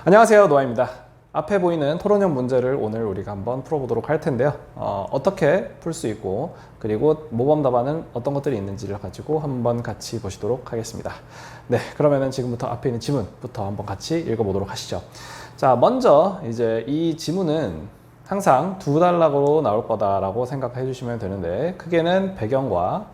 안녕하세요, 노아입니다. 앞에 보이는 토론형 문제를 오늘 우리가 한번 풀어보도록 할 텐데요. 어떻게 풀 수 있고 그리고 모범 답안은 어떤 것들이 있는지를 가지고 한번 같이 보시도록 하겠습니다. 네, 그러면은 지금부터 앞에 있는 지문부터 한번 같이 읽어보도록 하시죠. 자, 먼저 이제 이 지문은 항상 두 단락으로 나올 거다라고 생각해 주시면 되는데 크게는 배경과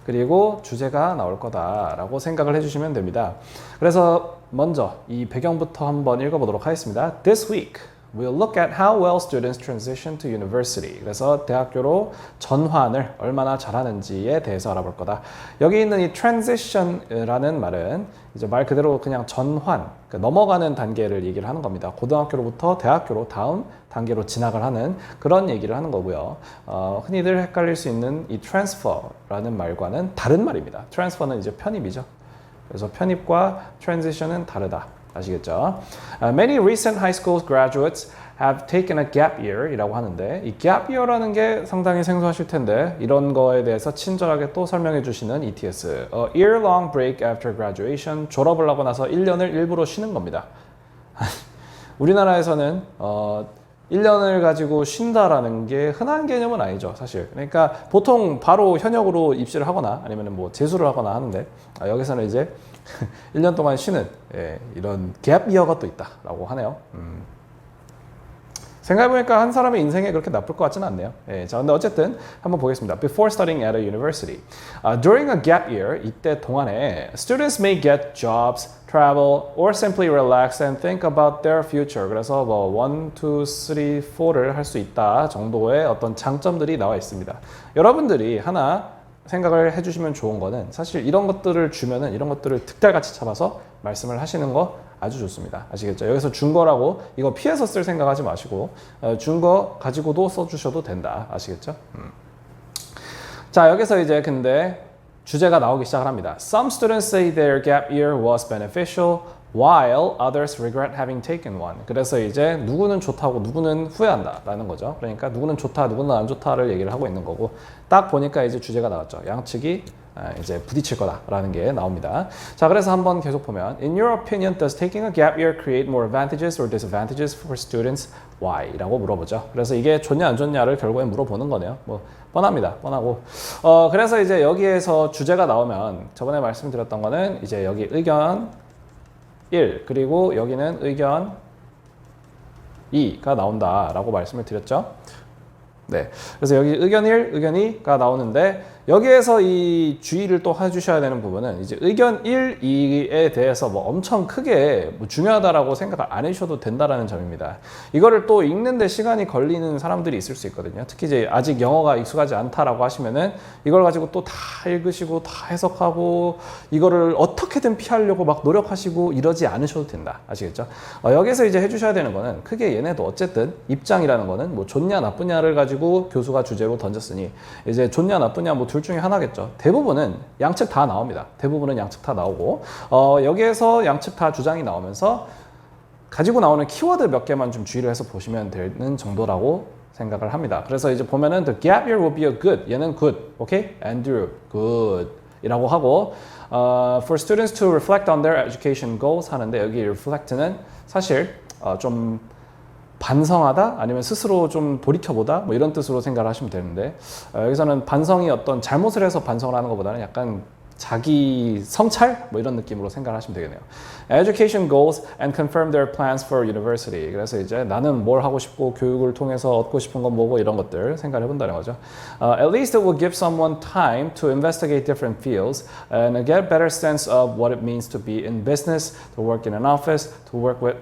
그리고 주제가 나올 거다라고 생각을 해주시면 됩니다. 그래서 먼저 이 배경부터 한번 읽어보도록 하겠습니다. This week, we'll look at how well students transition to university. 그래서 대학교로 전환을 얼마나 잘하는지에 대해서 알아볼 거다. 여기 있는 이 transition이라는 말은 이제 말 그대로 그냥 전환, 그러니까 넘어가는 단계를 얘기를 하는 겁니다. 고등학교로부터 대학교로 다음 단계로 진학을 하는 그런 얘기를 하는 거고요. 흔히들 헷갈릴 수 있는 이 transfer라는 말과는 다른 말입니다. transfer는 이제 편입이죠. 그래서 편입과 transition은 다르다. 아시겠죠? Many recent high school graduates have taken a gap year 이라고 하는데 이 gap year라는 게 상당히 생소하실 텐데 이런 거에 대해서 친절하게 또 설명해 주시는 ETS A year-long break after graduation 졸업을 하고 나서 1년을 일부러 쉬는 겁니다. 우리나라에서는 1년을 가지고 쉰다라는 게 흔한 개념은 아니죠, 사실. 그러니까 보통 바로 현역으로 입시를 하거나 아니면 뭐 재수를 하거나 하는데 여기서는 이제 1년 동안 쉬는 이런 갭 이어가 또 있다라고 하네요. 생각해보니까 한 사람의 인생에 그렇게 나쁠 것 같지는 않네요. 자, 근데 어쨌든 한번 보겠습니다. Before studying at a university, during a gap year, 이때 동안에 students may get jobs, travel, or simply relax and think about their future. 그래서 뭐 1, 2, 3, 4를 할 수 있다 정도의 어떤 장점들이 나와 있습니다. 여러분들이 하나 생각을 해주시면 좋은 거는 사실 이런 것들을 주면은 이런 것들을 득달같이 잡아서 말씀을 하시는 거 아주 좋습니다. 아시겠죠? 여기서 준 거라고 이거 피해서 쓸 생각하지 마시고 준 거 가지고도 써주셔도 된다. 아시겠죠? 자, 여기서 이제 근데 주제가 나오기 시작을 합니다. Some students say their gap year was beneficial while others regret having taken one. 그래서 이제 누구는 좋다고 누구는 후회한다라는 거죠. 그러니까 누구는 좋다, 누구는 안 좋다를 얘기를 하고 있는 거고 딱 보니까 이제 주제가 나왔죠. 양측이 이제 부딪힐 거다라는 게 나옵니다. 자, 그래서 한번 계속 보면 In your opinion, does taking a gap year create more advantages or disadvantages for students? Why? 라고 물어보죠. 그래서 이게 좋냐 안 좋냐를 결국에 물어보는 거네요. 뭐 뻔합니다. 뻔하고. 그래서 이제 여기에서 주제가 나오면 저번에 말씀드렸던 거는 이제 여기 의견 1 그리고 여기는 의견 2가 나온다라고 말씀을 드렸죠. 네, 그래서 여기 의견 1, 의견 2가 나오는데 여기에서 이 주의를 또 해주셔야 되는 부분은 이제 의견 1, 2에 대해서 뭐 엄청 크게 뭐 중요하다라고 생각을 안 해주셔도 된다라는 점입니다. 이거를 또 읽는데 시간이 걸리는 사람들이 있을 수 있거든요. 특히 이제 아직 영어가 익숙하지 않다라고 하시면은 이걸 가지고 또 다 읽으시고 다 해석하고 이거를 어떻게든 피하려고 막 노력하시고 이러지 않으셔도 된다. 아시겠죠? 여기서 이제 해주셔야 되는 거는 크게 얘네도 어쨌든 입장이라는 거는 뭐 좋냐 나쁘냐를 가지고 교수가 주제로 던졌으니 이제 좋냐 나쁘냐 뭐 둘 중에 하나겠죠. 대부분은 양측 다 나옵니다. 대부분은 양측 다 나오고 여기에서 양측 다 주장이 나오면서 가지고 나오는 키워드 몇 개만 좀 주의를 해서 보시면 되는 정도라고 생각을 합니다. 그래서 이제 보면은 the gap year will be a good 얘는 good, okay? Andrew, good 이라고 하고 for students to reflect on their education goals 하는데 여기 reflect는 사실 좀 반성하다 아니면 스스로 좀 돌이켜보다 뭐 이런 뜻으로 생각을 하시면 되는데 여기서는 반성이 어떤 잘못을 해서 반성을 하는 것보다는 약간 자기 성찰 뭐 이런 느낌으로 생각을 하시면 되겠네요. Education goals and confirm their plans for university. 그래서 이제 나는 뭘 하고 싶고 교육을 통해서 얻고 싶은 건 뭐고 이런 것들 생각을 해본다는 거죠. At least it will give someone time to investigate different fields and get a better sense of what it means to be in business, to work in an office, to work with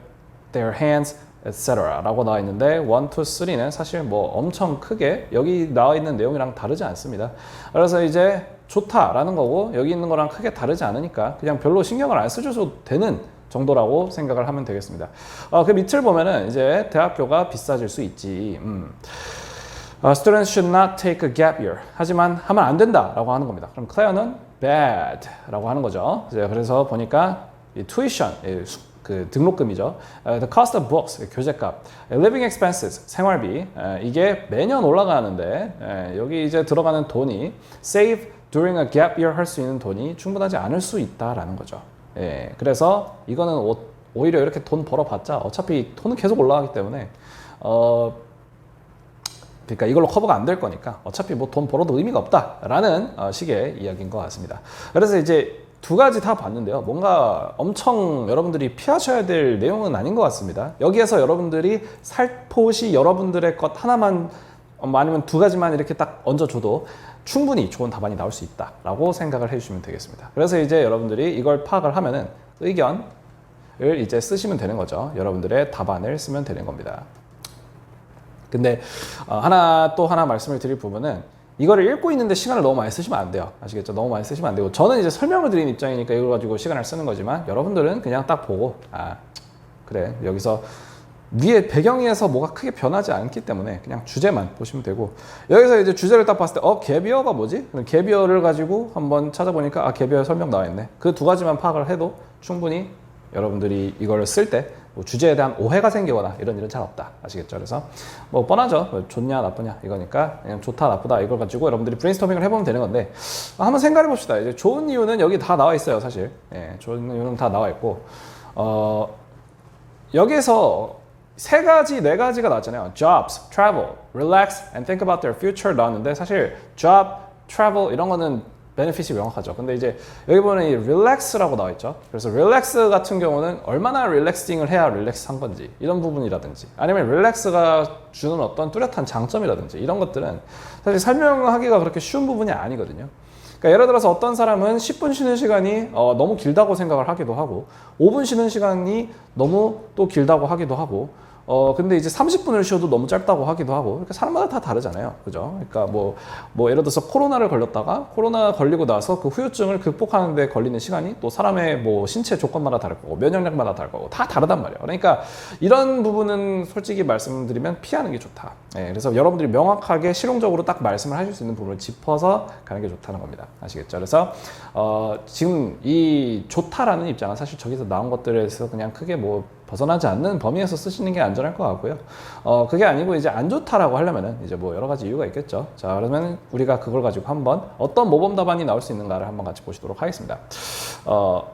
their hands, etc. 라고 나와 있는데 1, 2, 3는 사실 뭐 엄청 크게 여기 나와 있는 내용이랑 다르지 않습니다. 그래서 이제 좋다라는 거고 여기 있는 거랑 크게 다르지 않으니까 그냥 별로 신경을 안 써줘도 되는 정도라고 생각을 하면 되겠습니다. 그 밑을 보면은 이제 대학교가 비싸질 수 있지. Students should not take a gap year. 하지만 하면 안 된다라고 하는 겁니다. 그럼 Claire는 bad라고 하는 거죠. 그래서 보니까 이 tuition, 그 등록금이죠. The cost of books, 교재값, living expenses, 생활비, 이게 매년 올라가는데 여기 이제 들어가는 돈이 save during a gap year 할 수 있는 돈이 충분하지 않을 수 있다라는 거죠. 그래서 이거는 오히려 이렇게 돈 벌어봤자 어차피 돈은 계속 올라가기 때문에 그러니까 이걸로 커버가 안 될 거니까 어차피 뭐 돈 벌어도 의미가 없다라는 식의 이야기인 것 같습니다. 그래서 이제 두 가지 다 봤는데요. 뭔가 엄청 여러분들이 피하셔야 될 내용은 아닌 것 같습니다. 여기에서 여러분들이 살포시 여러분들의 것 하나만 아니면 두 가지만 이렇게 딱 얹어줘도 충분히 좋은 답안이 나올 수 있다라고 생각을 해주시면 되겠습니다. 그래서 이제 여러분들이 이걸 파악을 하면은 의견을 이제 쓰시면 되는 거죠. 여러분들의 답안을 쓰면 되는 겁니다. 근데 또 하나 말씀을 드릴 부분은 이거를 읽고 있는데 시간을 너무 많이 쓰시면 안 돼요. 아시겠죠? 너무 많이 쓰시면 안 되고 저는 이제 설명을 드리는 입장이니까 이걸 가지고 시간을 쓰는 거지만 여러분들은 그냥 딱 보고 그래 여기서 위에 배경에서 뭐가 크게 변하지 않기 때문에 그냥 주제만 보시면 되고 여기서 이제 주제를 딱 봤을 때 갭이어가 뭐지? 갭이어를 가지고 한번 찾아보니까 갭이어 설명 나와 있네. 그 두 가지만 파악을 해도 충분히 여러분들이 이걸 쓸 때 뭐 주제에 대한 오해가 생기거나 이런 일은 잘 없다. 아시겠죠? 그래서 뭐 뻔하죠. 뭐 좋냐 나쁘냐 이거니까 그냥 좋다 나쁘다 이걸 가지고 여러분들이 브레인스토밍을 해보면 되는 건데 한번 생각해 봅시다. 이제 좋은 이유는 여기 다 나와 있어요. 사실 좋은 이유는 다 나와 있고 여기에서 네 가지가 나왔잖아요. Jobs, travel, relax, and think about their future 나왔는데 사실 job, travel 이런 거는 베네핏이 명확하죠. 근데 이제 여기 보면 이 relax라고 나와 있죠. 그래서 relax 같은 경우는 얼마나 릴렉싱을 해야 릴렉스한 건지 이런 부분이라든지 아니면 relax가 주는 어떤 뚜렷한 장점이라든지 이런 것들은 사실 설명하기가 그렇게 쉬운 부분이 아니거든요. 그러니까 예를 들어서 어떤 사람은 10분 쉬는 시간이 너무 길다고 생각을 하기도 하고 5분 쉬는 시간이 너무 또 길다고 하기도 하고 근데 이제 30분을 쉬어도 너무 짧다고 하기도 하고 그러니까 사람마다 다 다르잖아요. 그죠? 그러니까 뭐 예를 들어서 코로나를 걸렸다가 코로나 걸리고 나서 그 후유증을 극복하는 데 걸리는 시간이 또 사람의 뭐 신체 조건마다 다를 거고 면역력마다 다를 거고 다 다르단 말이에요. 그러니까 이런 부분은 솔직히 말씀드리면 피하는 게 좋다. 그래서 여러분들이 명확하게 실용적으로 딱 말씀을 하실 수 있는 부분을 짚어서 가는 게 좋다는 겁니다. 아시겠죠? 그래서 지금 이 좋다라는 입장은 사실 저기서 나온 것들에서 그냥 크게 뭐 벗어나지 않는 범위에서 쓰시는 게 안전할 것 같고요. 그게 아니고 이제 안 좋다라고 하려면은 이제 뭐 여러 가지 이유가 있겠죠. 자, 그러면 우리가 그걸 가지고 한번 어떤 모범 답안이 나올 수 있는가를 한번 같이 보시도록 하겠습니다.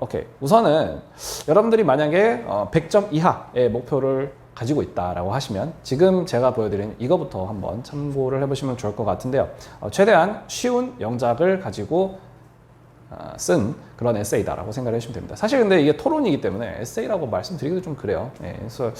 오케이. 우선은 여러분들이 만약에 100점 이하의 목표를 가지고 있다라고 하시면 지금 제가 보여드린 이거부터 한번 참고를 해보시면 좋을 것 같은데요. 최대한 쉬운 영작을 가지고 쓴 그런 에세이다라고 생각을 해주시면 됩니다. 사실 근데 이게 토론이기 때문에 에세이라고 말씀드리기도 좀 그래요. 그래서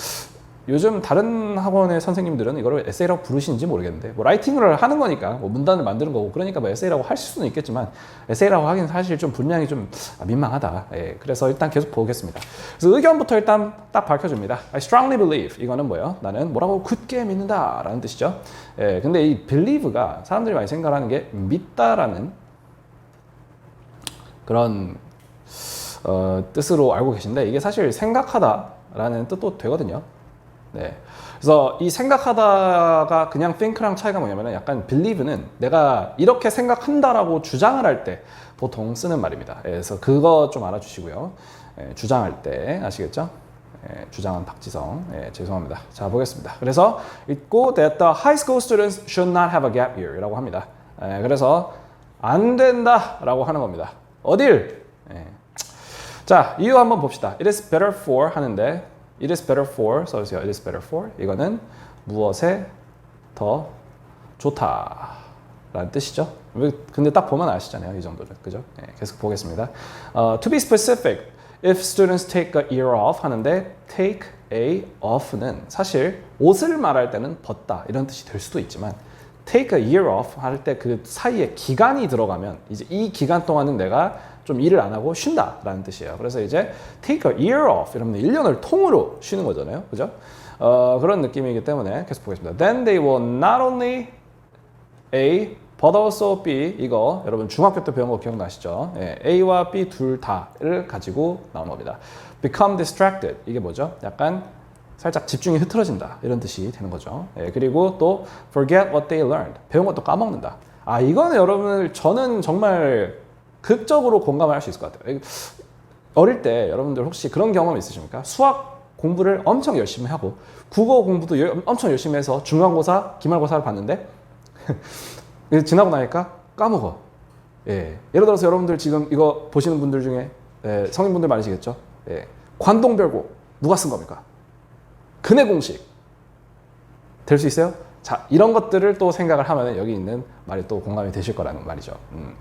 요즘 다른 학원의 선생님들은 이거를 에세이라고 부르시는지 모르겠는데 뭐 라이팅을 하는 거니까 뭐 문단을 만드는 거고 그러니까 뭐 에세이라고 하실 수는 있겠지만 에세이라고 하기는 사실 좀 분량이 좀 민망하다. 그래서 일단 계속 보겠습니다. 그래서 의견부터 일단 딱 밝혀줍니다. I strongly believe 이거는 뭐예요? 나는 뭐라고 굳게 믿는다 라는 뜻이죠. 근데 이 believe가 사람들이 많이 생각하는 게 믿다라는 그런 뜻으로 알고 계신데 이게 사실 생각하다라는 뜻도 되거든요. 그래서 이 생각하다가 그냥 think랑 차이가 뭐냐면 약간 believe는 내가 이렇게 생각한다라고 주장을 할 때 보통 쓰는 말입니다. 그래서 그거 좀 알아주시고요. 주장할 때 아시겠죠? 주장한 박지성. 죄송합니다. 자, 보겠습니다. 그래서 읽고 that the high school students should not have a gap year 이라고 합니다. 그래서 안 된다라고 하는 겁니다. 어딜? 자, 이유 한번 봅시다. It is better for 하는데 It is better for 써주세요. It is better for 이거는 무엇에 더 좋다 라는 뜻이죠. 근데 딱 보면 아시잖아요. 이 정도는. 그죠? 계속 보겠습니다. To be specific, if students take a year off 하는데 take a off는 사실 옷을 말할 때는 벗다 이런 뜻이 될 수도 있지만 take a year off 할 때 그 사이에 기간이 들어가면 이제 이 기간 동안은 내가 좀 일을 안 하고 쉰다 라는 뜻이에요. 그래서 이제 take a year off 이러면 1년을 통으로 쉬는 거잖아요. 그죠? 그런 느낌이기 때문에 계속 보겠습니다. Then they will not only A but also B 이거 여러분 중학교 때 배운 거 기억나시죠? A와 B 둘 다를 가지고 나온 겁니다. Become distracted 이게 뭐죠? 약간 살짝 집중이 흐트러진다 이런 뜻이 되는 거죠. 그리고 또 forget what they learned 배운 것도 까먹는다. 이거는 여러분 저는 정말 극적으로 공감을 할 수 있을 것 같아요. 어릴 때 여러분들 혹시 그런 경험 있으십니까? 수학 공부를 엄청 열심히 하고 국어 공부도 엄청 열심히 해서 중간고사, 기말고사를 봤는데 지나고 나니까 까먹어. 예를 들어서 여러분들 지금 이거 보시는 분들 중에 성인분들 많으시겠죠? 관동별고 누가 쓴 겁니까? 근의 공식. 될 수 있어요? 자, 이런 것들을 또 생각을 하면 여기 있는 말이 또 공감이 되실 거라는 말이죠.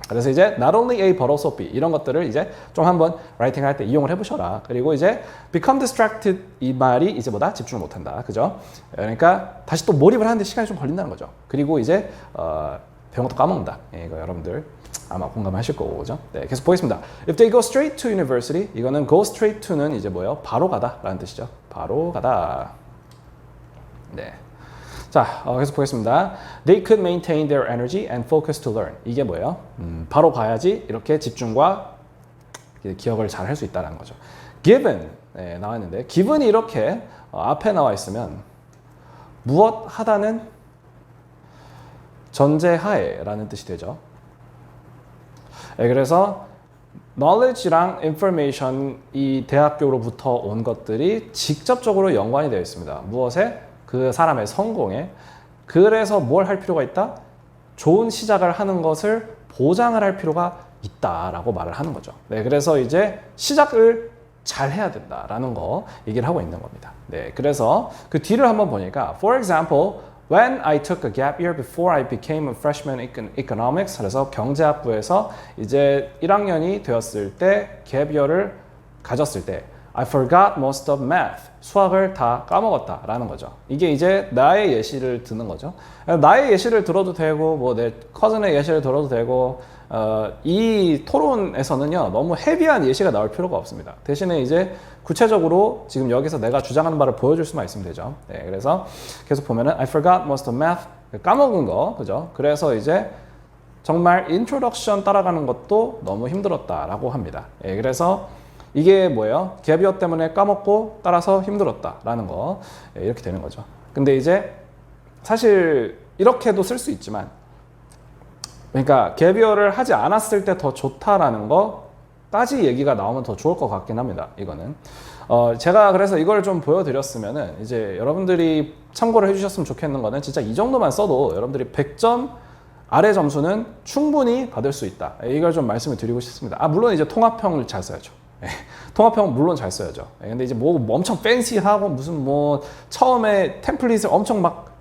그래서 이제 not only A but also B 이런 것들을 이제 좀 한번 라이팅 할 때 이용을 해보셔라. 그리고 이제 become distracted 이 말이 이제 뭐다? 집중을 못한다. 그죠? 그러니까 다시 또 몰입을 하는데 시간이 좀 걸린다는 거죠. 그리고 이제 배운 것도 까먹는다. 예, 이거 여러분들 아마 공감하실 거고, 그죠? 네, 계속 보겠습니다. If they go straight to university, 이거는 go straight to는 이제 뭐예요? 바로 가다라는 뜻이죠. 바로 가다. 네. 자, 계속 보겠습니다. They could maintain their energy and focus to learn. 이게 뭐예요? 바로 가야지 이렇게 집중과 기억을 잘 할 수 있다는 거죠. Given 네, 나왔는데 given이 이렇게 앞에 나와 있으면 무엇 하다는 전제하에라는 뜻이 되죠. 네, 그래서 knowledge랑 information이 대학교로부터 온 것들이 직접적으로 연관이 되어 있습니다. 무엇에? 그 사람의 성공에. 그래서 뭘 할 필요가 있다? 좋은 시작을 하는 것을 보장을 할 필요가 있다라고 말을 하는 거죠. 네, 그래서 이제 시작을 잘 해야 된다라는 거 얘기를 하고 있는 겁니다. 네, 그래서 그 뒤를 한번 보니까 for example, when I took a gap year before I became a freshman in economics 그래서 경제학부에서 이제 1학년이 되었을 때 gap year를 가졌을 때 I forgot most of math. 수학을 다 까먹었다라는 거죠. 이게 이제 나의 예시를 드는 거죠. 나의 예시를 들어도 되고 뭐 내 커즌의 예시를 들어도 되고 이 토론에서는요 너무 헤비한 예시가 나올 필요가 없습니다. 대신에 이제 구체적으로 지금 여기서 내가 주장하는 바를 보여줄 수만 있으면 되죠. 네, 그래서 계속 보면은 I forgot most of math. 까먹은 거, 그죠? 그래서 이제 정말 introduction 따라가는 것도 너무 힘들었다라고 합니다. 네, 그래서 이게 뭐예요? 갭이어 때문에 까먹고 따라서 힘들었다라는 거 이렇게 되는 거죠. 근데 이제 사실 이렇게도 쓸 수 있지만 그러니까 갭이어를 하지 않았을 때 더 좋다라는 거까지 얘기가 나오면 더 좋을 것 같긴 합니다. 이거는 제가 그래서 이걸 좀 보여드렸으면은 이제 여러분들이 참고를 해주셨으면 좋겠는 거는 진짜 이 정도만 써도 여러분들이 100점 아래 점수는 충분히 받을 수 있다. 이걸 좀 말씀을 드리고 싶습니다. 물론 이제 통합형을 잘 써야죠. 통합형은 물론 잘 써야죠. 근데 이제 뭐 엄청 팬시하고 무슨 뭐 처음에 템플릿을 엄청 막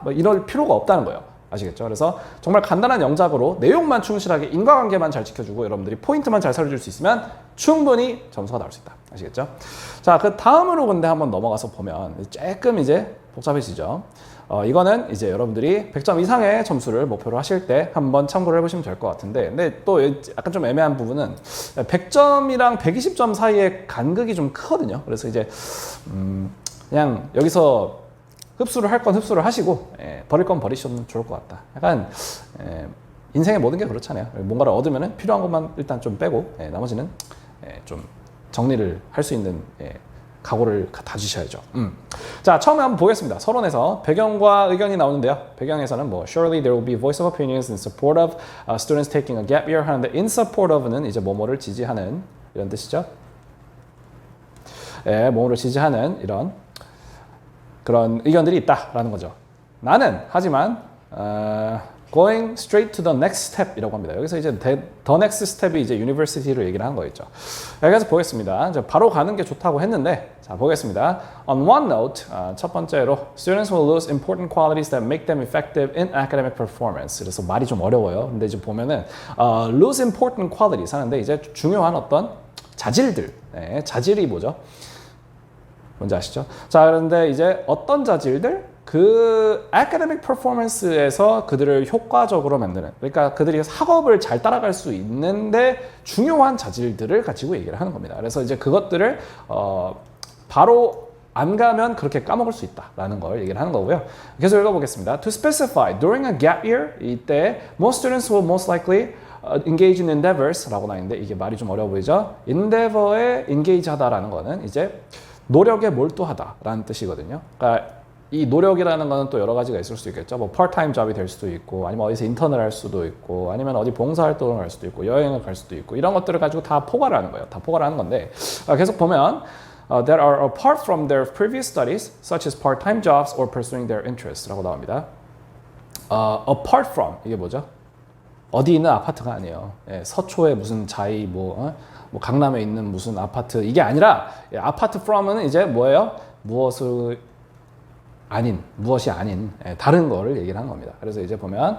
이럴 필요가 없다는 거예요. 아시겠죠? 그래서 정말 간단한 영작으로 내용만 충실하게 인과관계만 잘 지켜주고 여러분들이 포인트만 잘 살려줄 수 있으면 충분히 점수가 나올 수 있다. 아시겠죠? 자, 그 다음으로 근데 한번 넘어가서 보면 조금 이제 복잡해지죠. 이거는 이제 여러분들이 100점 이상의 점수를 목표로 하실 때 한번 참고를 해보시면 될 것 같은데 근데 또 약간 좀 애매한 부분은 100점이랑 120점 사이의 간극이 좀 크거든요. 그래서 이제 그냥 여기서 흡수를 할 건 흡수를 하시고 버릴 건 버리셔도 좋을 것 같다. 약간 인생의 모든 게 그렇잖아요. 뭔가를 얻으면 필요한 것만 일단 좀 빼고 나머지는 좀 정리를 할 수 있는 각오를 다지셔야죠. 자, 처음에 한번 보겠습니다. 서론에서 배경과 의견이 나오는데요. 배경에서는 뭐 surely there will be voice of opinions in support of students taking a gap year 하는데 in support of는 이제 뭐뭐를 지지하는 이런 뜻이죠. 뭐뭐를 지지하는 이런 그런 의견들이 있다라는 거죠. 나는 하지만 going straight to the next step 이라고 합니다. 여기서 이제 the next step이 이제 university를 얘기를 하는 거겠죠. 여기서 보겠습니다. 바로 가는 게 좋다고 했는데, 자, 보겠습니다. On one note, 첫 번째로, students will lose important qualities that make them effective in academic performance. 그래서 말이 좀 어려워요. 근데 이제 보면은, lose important qualities 하는데, 이제 중요한 어떤 자질들. 자질이 뭐죠? 뭔지 아시죠? 자, 그런데 이제 어떤 자질들? 그 academic performance에서 그들을 효과적으로 만드는, 그러니까 그들이 학업을 잘 따라갈 수 있는데 중요한 자질들을 가지고 얘기를 하는 겁니다. 그래서 이제 그것들을 바로 안 가면 그렇게 까먹을 수 있다라는 걸 얘기를 하는 거고요. 계속 읽어보겠습니다. To specify, during a gap year, 이때 most students will most likely engage in endeavors 라고 나있는데 이게 말이 좀 어려워 보이죠? endeavor에 engage 하다라는 거는 이제 노력에 몰두하다라는 뜻이거든요. 그러니까 이 노력이라는 거는 또 여러 가지가 있을 수 있겠죠. 뭐 파트타임 잡이 될 수도 있고 아니면 어디서 인턴을 할 수도 있고 아니면 어디 봉사활동을 할 수도 있고 여행을 갈 수도 있고 이런 것들을 가지고 다 포괄을 하는 거예요. 다 포괄을 하는 건데 계속 보면 that are apart from their previous studies such as part-time jobs or pursuing their interests 라고 나옵니다. apart from 이게 뭐죠? 어디 있는 아파트가 아니에요. 서초에 무슨 자이 뭐 뭐 강남에 있는 무슨 아파트 이게 아니라 아파트 from은 이제 뭐예요? 무엇이 아닌 다른 거를 얘기를 하는 겁니다. 그래서 이제 보면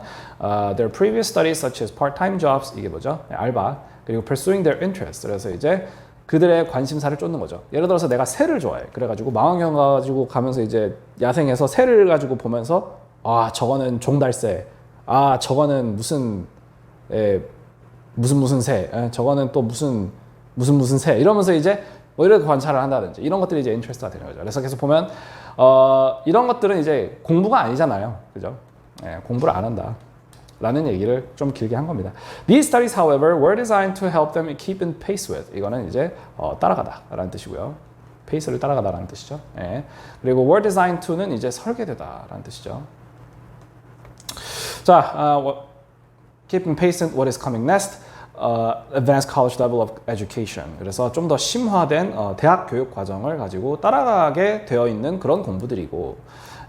their previous studies such as part-time jobs 이게 뭐죠? 알바 그리고 pursuing their interests 그래서 이제 그들의 관심사를 쫓는 거죠. 예를 들어서 내가 새를 좋아해. 그래가지고 망원경 가지고 가면서 이제 야생에서 새를 가지고 보면서 아 저거는 종달새, 아 저거는 무슨 새, 저거는 또 무슨 새 이러면서 이제 뭐 이렇게 관찰을 한다든지 이런 것들이 이제 인트레스트가 되는 거죠. 그래서 계속 보면 이런 것들은 이제 공부가 아니잖아요, 그죠? 공부를 안 한다. 라는 얘기를 좀 길게 한 겁니다. These studies, however, were designed to help them keep in pace with. 이거는 이제 따라가다라는 뜻이고요. pace를 따라가다라는 뜻이죠. 그리고 were designed to는 이제 설계되다라는 뜻이죠. 자, keep in pace with what is coming next. Advanced college level of education. 그래서 좀 더 심화된 대학 교육 과정을 가지고 따라가게 되어 있는 그런 공부들이고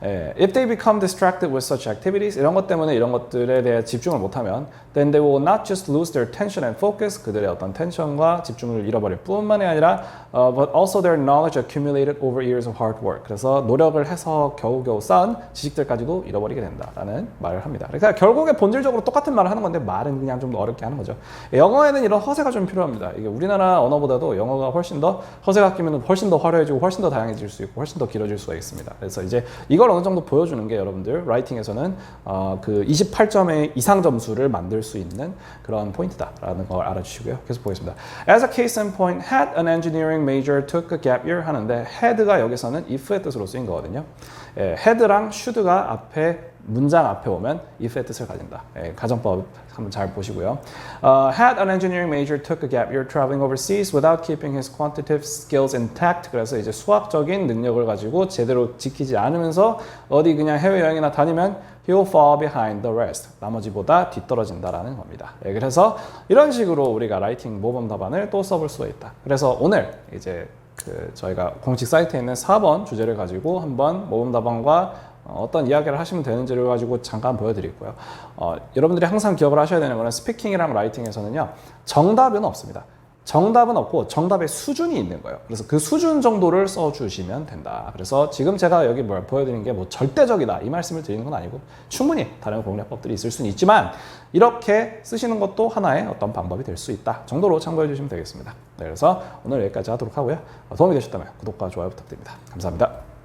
if they become distracted with such activities 이런 것 때문에 이런 것들에 대해 집중을 못하면 then they will not just lose their attention and focus 그들의 어떤 텐션과 집중을 잃어버릴 뿐만이 아니라 but also their knowledge accumulated over years of hard work 그래서 노력을 해서 겨우겨우 쌓은 지식들까지도 잃어버리게 된다라는 말을 합니다. 그러니까 결국에 본질적으로 똑같은 말을 하는 건데 말은 그냥 좀 어렵게 하는 거죠. 영어에는 이런 허세가 좀 필요합니다. 이게 우리나라 언어보다도 영어가 훨씬 더 허세가 끼면 훨씬 더 화려해지고 훨씬 더 다양해질 수 있고 훨씬 더 길어질 수가 있습니다. 그래서 이제 이걸 어느 정도 보여주는 게 여러분들 라이팅에서는 그 28점의 이상 점수를 만들 수 있는 그런 포인트다라는 걸 알아주시고요. 계속 보겠습니다. As a case in point, had an engineering major took a gap year 하는데 had가 여기서는 if의 뜻으로 쓰인 거거든요. had랑 should가 앞에 문장 앞에 오면 if의 뜻을 가진다. 가정법 한번 잘 보시고요. Had an engineering major took a gap year traveling overseas without keeping his quantitative skills intact. 그래서 이제 수학적인 능력을 가지고 제대로 지키지 않으면서 어디 그냥 해외여행이나 다니면 he will fall behind the rest. 나머지보다 뒤떨어진다라는 겁니다. 그래서 이런 식으로 우리가 라이팅 모범 답안을 또 써볼 수가 있다. 그래서 오늘 이제 저희가 공식 사이트에 있는 4번 주제를 가지고 한번 모범 답안과 어떤 이야기를 하시면 되는지를 가지고 잠깐 보여드리고요. 여러분들이 항상 기억을 하셔야 되는 거는 스피킹이랑 라이팅에서는요. 정답은 없습니다. 정답은 없고 정답의 수준이 있는 거예요. 그래서 그 수준 정도를 써주시면 된다. 그래서 지금 제가 여기 보여드리는 게 뭐 절대적이다 이 말씀을 드리는 건 아니고 충분히 다른 공략법들이 있을 수는 있지만 이렇게 쓰시는 것도 하나의 어떤 방법이 될 수 있다 정도로 참고해 주시면 되겠습니다. 그래서 오늘 여기까지 하도록 하고요. 도움이 되셨다면 구독과 좋아요 부탁드립니다. 감사합니다.